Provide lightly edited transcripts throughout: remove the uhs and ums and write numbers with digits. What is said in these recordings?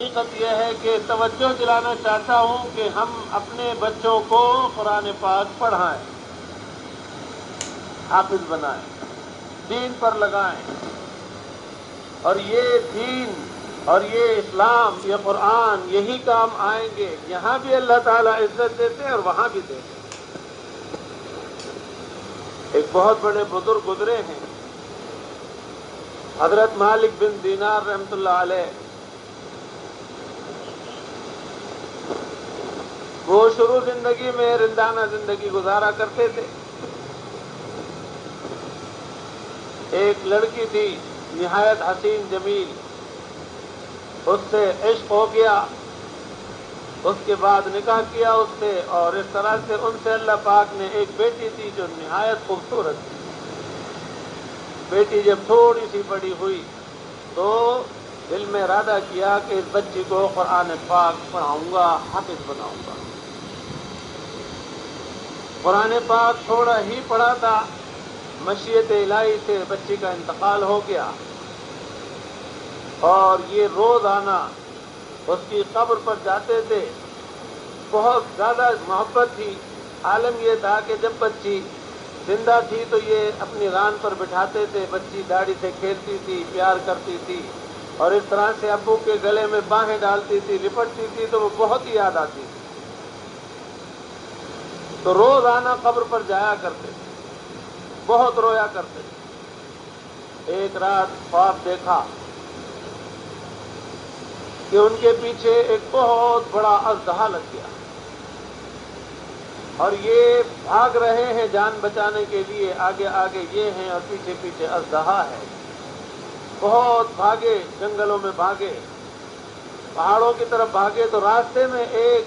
حقیقت یہ ہے کہ توجہ دلانا چاہتا ہوں کہ ہم اپنے بچوں کو قرآن پاک پڑھائیں، حافظ بنائیں، دین پر لگائیں، اور یہ دین اور یہ اسلام، یہ قرآن یہی کام آئیں گے۔ یہاں بھی اللہ تعالیٰ عزت دیتے ہیں اور وہاں بھی دیتے ہیں۔ ایک بہت بڑے بزرگ گزرے ہیں، حضرت مالک بن دینار رحمۃ اللہ علیہ۔ وہ شروع زندگی میں رندانہ زندگی گزارا کرتے تھے۔ ایک لڑکی تھی نہایت حسین جمیل، اس سے عشق ہو گیا، اس کے بعد نکاح کیا اس سے، اور اس طرح سے ان سے اللہ پاک نے ایک بیٹی تھی جو نہایت خوبصورت تھی۔ بیٹی جب تھوڑی سی بڑی ہوئی تو دل میں ارادہ کیا کہ اس بچی کو قرآن پاک پڑھاؤں گا، حافظ بناؤں گا۔ قرآن پاک تھوڑا ہی پڑھا تھا، مشیت الہی سے بچی کا انتقال ہو گیا، اور یہ روزانہ اس کی قبر پر جاتے تھے۔ بہت زیادہ محبت تھی۔ عالم یہ تھا کہ جب بچی زندہ تھی تو یہ اپنی ران پر بٹھاتے تھے، بچی داڑھی سے کھیلتی تھی، پیار کرتی تھی، اور اس طرح سے ابو کے گلے میں باہیں ڈالتی تھی، لپٹتی تھی، تو وہ بہت ہی یاد آتی تھی۔ تو روزانہ قبر پر جایا کرتے تھے، بہت رویا کرتے تھے۔ ایک رات خواب دیکھا کہ ان کے پیچھے ایک بہت بڑا اژدہا لگ گیا، اور یہ بھاگ رہے ہیں جان بچانے کے لیے، آگے آگے یہ ہیں اور پیچھے پیچھے اژدہا ہے۔ بہت بھاگے، جنگلوں میں بھاگے، پہاڑوں کی طرف بھاگے، تو راستے میں ایک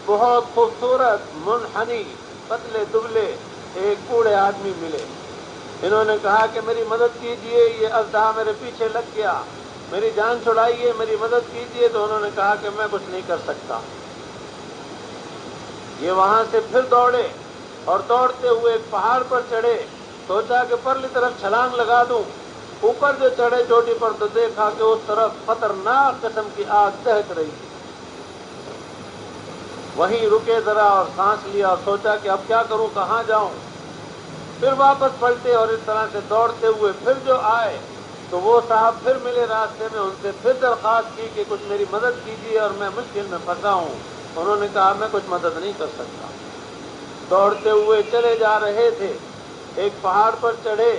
بہت خوبصورت منحنی پتلے دبلے ایک بوڑھے آدمی ملے۔ انہوں نے کہا کہ میری مدد کیجئے، یہ اژدہا میرے پیچھے لگ گیا، میری جان چھڑائیے، میری مدد کیجئے۔ تو انہوں نے کہا کہ میں کچھ نہیں کر سکتا۔ یہ وہاں سے پھر دوڑے اور دوڑتے ہوئے ایک پہاڑ پر چڑھے، سوچا کہ پرلی طرف چھلانگ لگا دوں۔ اوپر جو چڑھے چوٹی پر تو دیکھا کہ اس طرف خطرناک قسم کی آگ دہک رہی تھی۔ وہیں رکے ذرا اور سانس لیا اور سوچا کہ اب کیا کروں، کہاں جاؤں۔ پھر واپس پلٹے اور اس طرح سے دوڑتے ہوئے پھر جو آئے تو وہ صاحب پھر ملے راستے میں، ان سے پھر درخواست کی کہ کچھ میری مدد کیجیے اور میں مشکل میں پھنسا ہوں۔ انہوں نے کہا میں کچھ مدد نہیں کر سکتا۔ دوڑتے ہوئے چلے جا رہے تھے، ایک پہاڑ پر چڑھے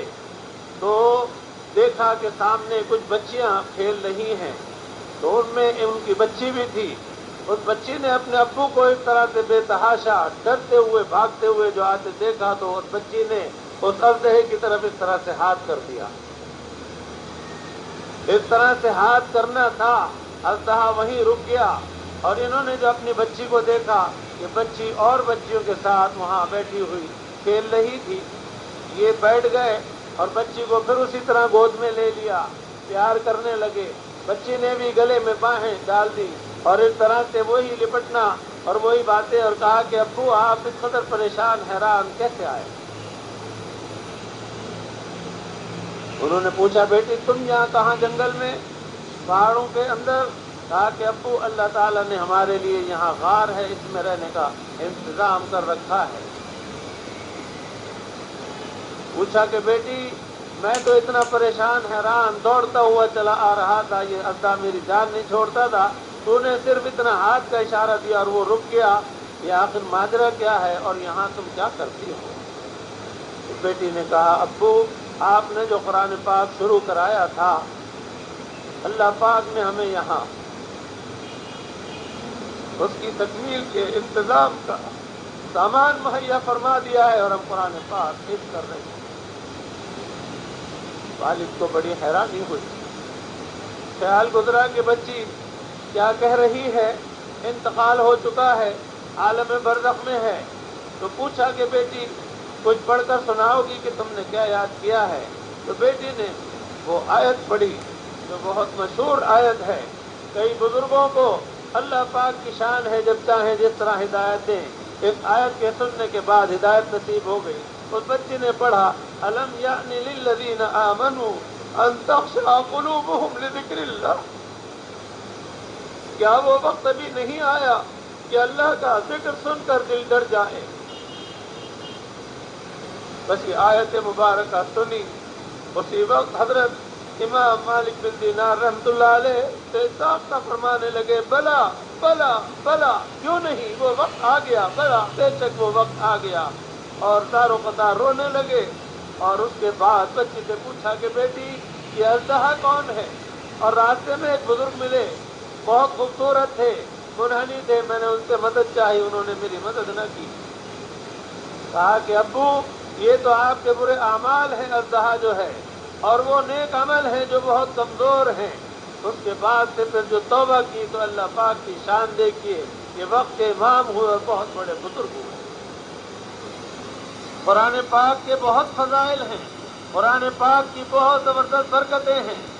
تو دیکھا کہ سامنے کچھ بچیاں کھیل رہی ہیں، تو ان میں ان کی بچی بھی تھی۔ اس بچی نے اپنے ابو کو اس طرح سے بے تحاشا ڈرتے ہوئے بھاگتے ہوئے جو آتے دیکھا، تو اس بچی نے اس اژدہے کی طرف اس طرح سے ہاتھ کر دیا۔ اس طرح سے ہاتھ کرنا تھا، اژدہا وہیں رک گیا، اور انہوں نے جو اپنی بچی کو دیکھا کہ بچی اور بچیوں کے ساتھ وہاں بیٹھی ہوئی کھیل رہی تھی، یہ بیٹھ گئے اور بچی کو پھر اسی طرح گود میں لے لیا، پیار کرنے لگے۔ بچی نے بھی گلے میں باہیں ڈال دی، اور اس طرح سے وہی لپٹنا اور وہی باتیں، اور کہا کہ ابو آپ اس قدر پریشان حیران کیسے آئے؟ انہوں نے پوچھا بیٹی تم یہاں کہاں؟ جنگل میں، پہاڑوں کے اندر؟ کہا کہ ابو اللہ تعالیٰ نے ہمارے لیے یہاں غار ہے، اس میں رہنے کا انتظام کر رکھا ہے۔ پوچھا کہ بیٹی میں تو اتنا پریشان حیران دوڑتا ہوا چلا آ رہا تھا، یہ اژدہا میری جان نہیں چھوڑتا تھا، تو نے صرف اتنا ہاتھ کا اشارہ دیا اور وہ رک گیا، یہ آخر ماجرا کیا ہے اور یہاں تم کیا کرتی ہو؟ بیٹی نے کہا ابو آپ نے جو قرآن پاک شروع کرایا تھا، اللہ پاک نے ہمیں یہاں اس کی تکمیل کے انتظام کا سامان مہیا فرما دیا ہے، اور ہم قرآن پاک حفظ کر رہے ہیں۔ والد کو بڑی حیرانی ہوئی، خیال گزرا کہ بچی کیا کہہ رہی ہے، انتقال ہو چکا ہے، عالم برزخ میں ہے۔ تو پوچھا کہ بیٹی کچھ پڑھ کر سناؤ گی کہ تم نے کیا یاد کیا ہے؟ تو بیٹی نے وہ آیت پڑھی جو بہت مشہور آیت ہے، کئی بزرگوں کو اللہ پاک کی شان ہے جب چاہیں جس طرح ہدایت دیں۔ اس آیت کے سننے کے بعد ہدایت نصیب ہو گئی۔ اس بچی نے پڑھا الم یأن للذین آمنوا ان تخشع قلوبهم لذکر اللہ۔ کیا وہ وقت ابھی نہیں آیا کہ اللہ کا ذکر سن کر دل ڈر جائے؟ بس یہ آیت مبارکہ سنی، اسی وقت حضرت امام مالک بن دینار رحمۃ اللہ علیہ سے ساختہ فرمانے لگے بلا بلا بلا، کیوں نہیں، وہ وقت آ گیا، بلا بے شک وہ وقت آ گیا۔ اور دار و قطار رونے لگے۔ اور اس کے بعد بچی سے پوچھا کہ بیٹی یہ اژدہا کون ہے؟ اور راستے میں ایک بزرگ ملے، بہت خوبصورت تھے، منحنی تھے، میں نے ان سے مدد چاہی، انہوں نے میری مدد نہ کی۔ کہا کہ ابو یہ تو آپ کے برے اعمال ہیں، اژدہا جو ہے، اور وہ نیک عمل ہیں جو بہت کمزور ہیں۔ اس کے بعد سے پھر جو توبہ کی تو اللہ پاک کی شان دیکھیے، یہ وقت کے امام ہوئے اور بہت بڑے بزرگ ہوئے۔ قرآن پاک کے بہت فضائل ہیں، قرآن پاک کی بہت زبردست برکتیں ہیں۔